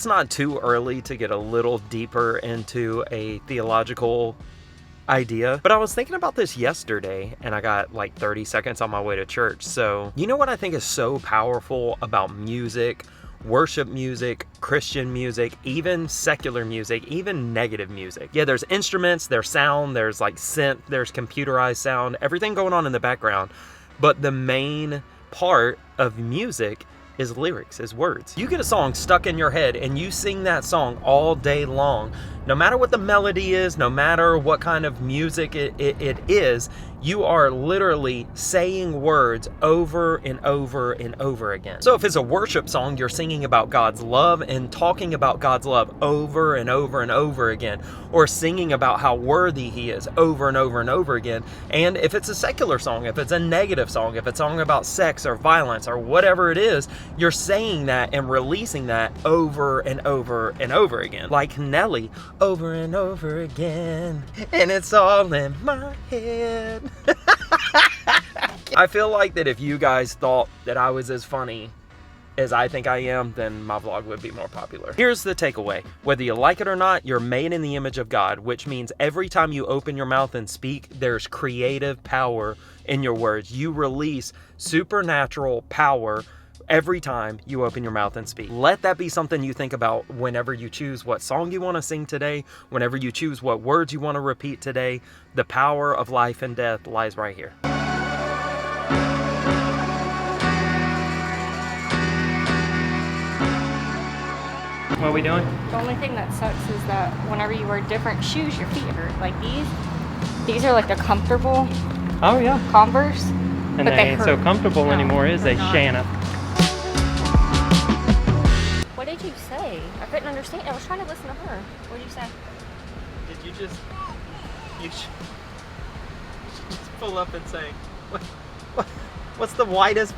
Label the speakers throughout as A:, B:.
A: it's not too early to get a little deeper into a theological idea, but I was thinking about this yesterday and I got like 30 seconds on my way to church. So, you know what I think is so powerful about music, worship music, Christian music, even secular music, even negative music? Yeah, there's instruments, there's sound, there's like synth, there's computerized sound, everything going on in the background. But the main part of music is lyrics, is words. You get a song stuck in your head and you sing that song all day long. No matter what the melody is, no matter what kind of music it is, you are literally saying words over and over and over again. So if it's a worship song, you're singing about God's love and talking about God's love over and over and over again, or singing about how worthy He is over and over and over again. And if it's a secular song, if it's a negative song, if it's a song about sex or violence or whatever it is, you're saying that and releasing that over and over and over again. Like Nelly, over and over again, and it's all in my head. I feel like that if you guys thought that I was as funny as I think I am, then my vlog would be more popular. Here's the takeaway. Whether you like it or not, you're made in the image of God, which means every time you open your mouth and speak, there's creative power in your words. You release supernatural power every time you open your mouth and speak. Let that be something you think about whenever you choose what song you want to sing today, whenever you choose what words you want to repeat today. The power of life and death lies right here. What are we doing?
B: The only thing that sucks is that whenever you wear different shoes, your feet hurt. Like these are like the comfortable
A: Oh yeah.
B: Converse,
A: And
B: but
A: they
B: they
A: ain't
B: hurt.
A: so comfortable
B: No,
A: anymore, is
B: they're
A: they,
B: not.
A: Shanna?
B: What did you say? I couldn't understand. I was trying to listen to her. What did you say?
A: Did you just... You should just pull up and say, what's the widest...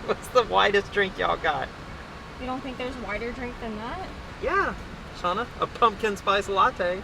A: What's the widest drink y'all got?
B: You don't think there's wider drink than that?
A: Yeah, Shauna, a pumpkin spice latte.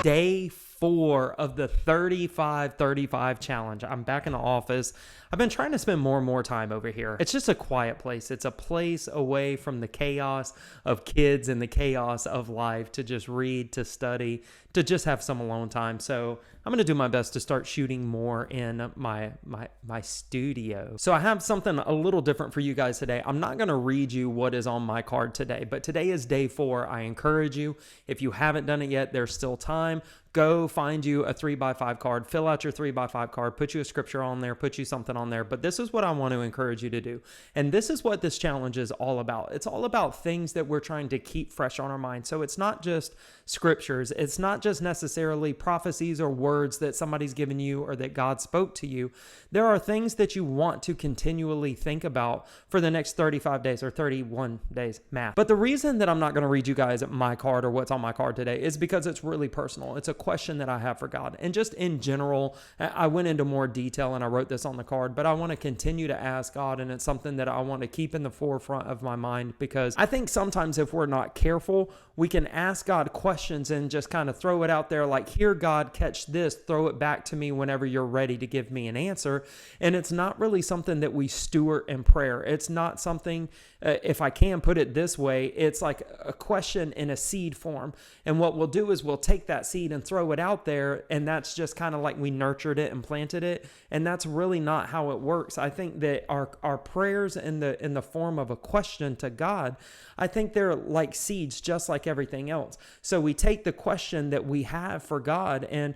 A: Day 4 of the 35-35 challenge. I'm back in the office. I've been trying to spend more and more time over here. It's just a quiet place. It's a place away from the chaos of kids and the chaos of life to just read, to study, to just have some alone time. So I'm going to do my best to start shooting more in my studio. So I have something a little different for you guys today. I'm not going to read you what is on my card today, but today is day 4. I encourage you, if you haven't done it yet, there's still time. Go find you a 3x5 card, fill out your 3x5 card, put you a scripture on there, put you something on there. But this is what I want to encourage you to do. And this is what this challenge is all about. It's all about things that we're trying to keep fresh on our mind. So it's not just scriptures. It's not just necessarily prophecies or words that somebody's given you or that God spoke to you. There are things that you want to continually think about for the next 35 days or 31 days, math. But the reason that I'm not going to read you guys my card or what's on my card today is because it's really personal. It's a question that I have for God. And just in general, I went into more detail and I wrote this on the card, but I want to continue to ask God, and it's something that I want to keep in the forefront of my mind, because I think sometimes if we're not careful, we can ask God questions and just kind of throw it out there like, here, God, catch this, throw it back to me whenever you're ready to give me an answer. And it's not really something that we steward in prayer. It's not something, if I can put it this way, it's like a question in a seed form. And what we'll do is we'll take that seed and throw it out there, and that's just kind of like we nurtured it and planted it. And that's really not how it works. I think that our prayers in the form of a question to God, I think they're like seeds, just like everything else. So we take the question that we have for God, and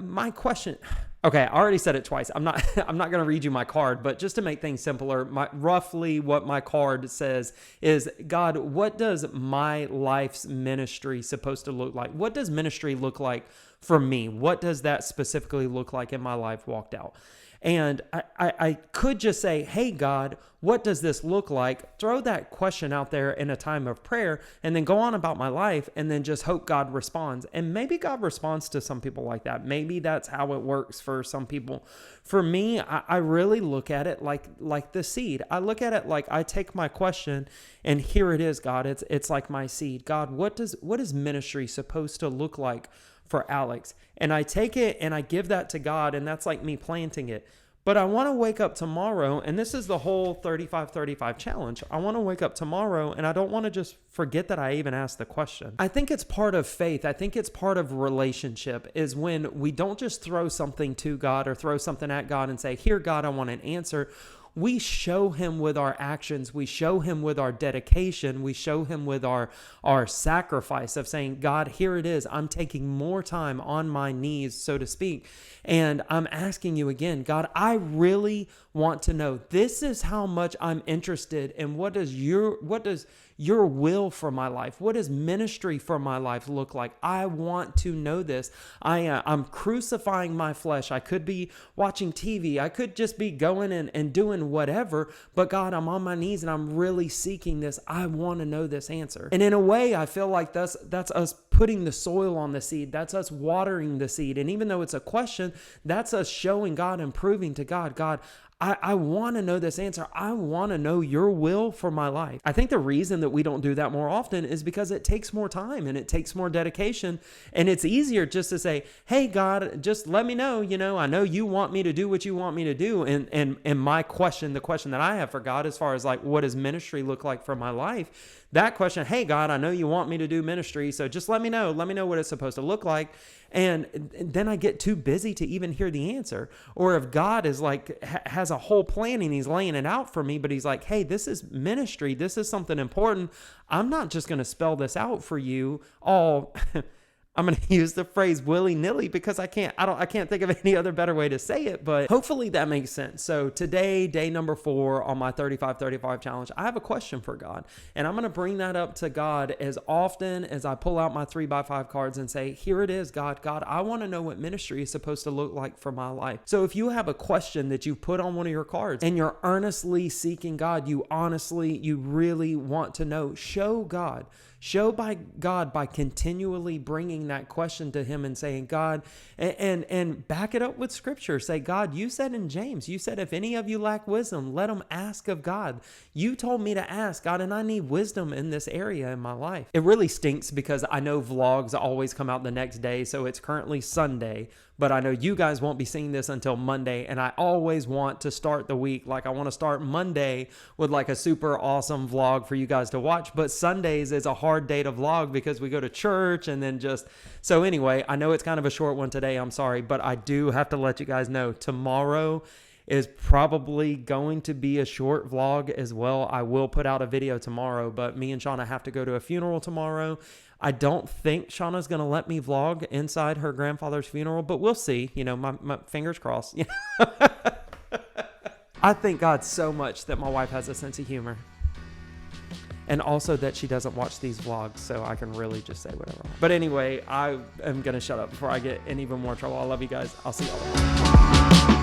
A: my question... Okay, I already said it twice. I'm not going to read you my card, but just to make things simpler, roughly what my card says is, God, what does my life's ministry supposed to look like? What does ministry look like for me? What does that specifically look like in my life walked out? And I could just say, hey, God, what does this look like? Throw that question out there in a time of prayer, and then go on about my life, and then just hope God responds. And maybe God responds to some people like that. Maybe that's how it works for some people. For me, I really look at it like the seed. I look at it like I take my question, and here it is, God. It's like my seed. God, what is ministry supposed to look like for Alex? And I take it and I give that to God, and that's like me planting it. But I want to wake up tomorrow, and this is the whole 35-35 challenge. I want to wake up tomorrow, and I don't want to just forget that I even asked the question. I think it's part of faith. I think it's part of relationship, is when we don't just throw something to God or throw something at God and say, here, God, I want an answer. We show him with our actions. We show him with our dedication. We show him with our sacrifice of saying, God, here it is. I'm taking more time on my knees, so to speak. And I'm asking you again, God, I really want to know. This is how much I'm interested in what does your will for my life? What does ministry for my life look like? I want to know this. I'm crucifying my flesh. I could be watching TV. I could just be going and doing whatever. But God, I'm on my knees and I'm really seeking this. I want to know this answer. And in a way, I feel like that's us putting the soil on the seed. That's us watering the seed. And even though it's a question, that's us showing God and proving to God, God, I want to know this answer. I want to know your will for my life. I think the reason that we don't do that more often is because it takes more time and it takes more dedication. And it's easier just to say, hey, God, just let me know. I know you want me to do what you want me to do. And my question, the question that I have for God as far as like, what does ministry look like for my life? That question, hey, God, I know you want me to do ministry, so just let me know. Let me know what it's supposed to look like. And then I get too busy to even hear the answer. Or if God is like, has a whole plan and he's laying it out for me, but he's like, hey, this is ministry. This is something important. I'm not just going to spell this out for you all. I'm going to use the phrase willy-nilly because I can't think of any other better way to say it, but hopefully that makes sense. So today, day number 4 on my 35-35 challenge, I have a question for God, and I'm going to bring that up to God as often as I pull out my 3x5 cards and say, here it is, God, I want to know what ministry is supposed to look like for my life. So if you have a question that you put on one of your cards and you're earnestly seeking God, you really want to know, show God by continually bringing that question to him and saying, God, and back it up with scripture. Say, God, you said in James, you said, if any of you lack wisdom, let them ask of God. You told me to ask, God, and I need wisdom in this area in my life. It really stinks because I know vlogs always come out the next day. So it's currently Sunday, but I know you guys won't be seeing this until Monday. And I always want to start the week. Like I want to start Monday with like a super awesome vlog for you guys to watch. But Sundays is a hard day to vlog because we go to church and then so anyway, I know it's kind of a short one today. I'm sorry, but I do have to let you guys know tomorrow is probably going to be a short vlog as well. I will put out a video tomorrow, but me and Shauna have to go to a funeral tomorrow. I don't think Shauna's going to let me vlog inside her grandfather's funeral, but we'll see. My fingers crossed. I thank God so much that my wife has a sense of humor. And also that she doesn't watch these vlogs, so I can really just say whatever I want. But anyway, I am going to shut up before I get in even more trouble. I love you guys. I'll see y'all later.